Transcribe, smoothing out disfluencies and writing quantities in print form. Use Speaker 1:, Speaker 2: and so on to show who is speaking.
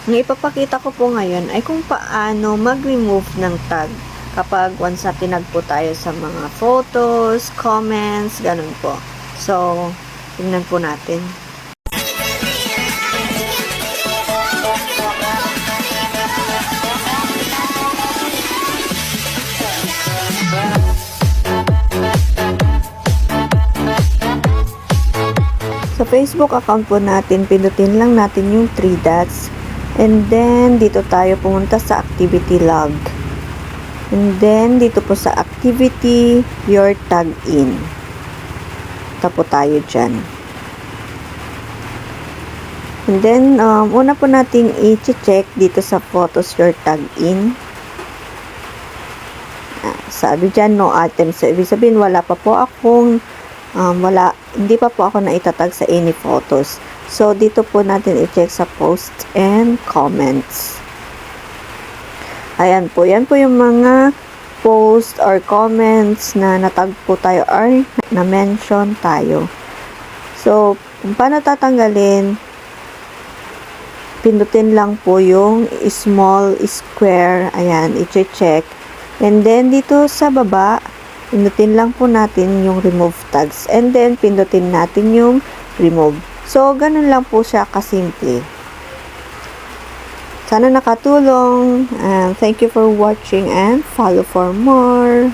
Speaker 1: Ang ipapakita ko po ngayon ay kung paano mag-remove ng tag kapag once na tinag po tayo sa mga photos, comments, ganun po. So, tingnan po natin. Sa Facebook account po natin, pindutin lang natin yung 3 dots. And then, dito tayo pumunta sa activity log. And then, dito po sa activity, your tag in. Tapo tayo dyan. And then, una po natin i-check dito sa photos, your tag in. Sabi dyan, no items. So, ibig sabihin, wala pa po akong hindi pa po ako naitatag sa any photos. So, dito po natin i-check sa post and comments. Ayan po. Yan po yung mga post or comments na natag po tayo or na-mention tayo. So, kung paano tatanggalin, pindutin lang po yung small square. Ayan, i-check. And then, dito sa baba, pindutin lang po natin yung remove tags. And then, pindutin natin yung remove. So, ganun lang po siya kasimple. Sana nakatulong. Thank you for watching and follow for more.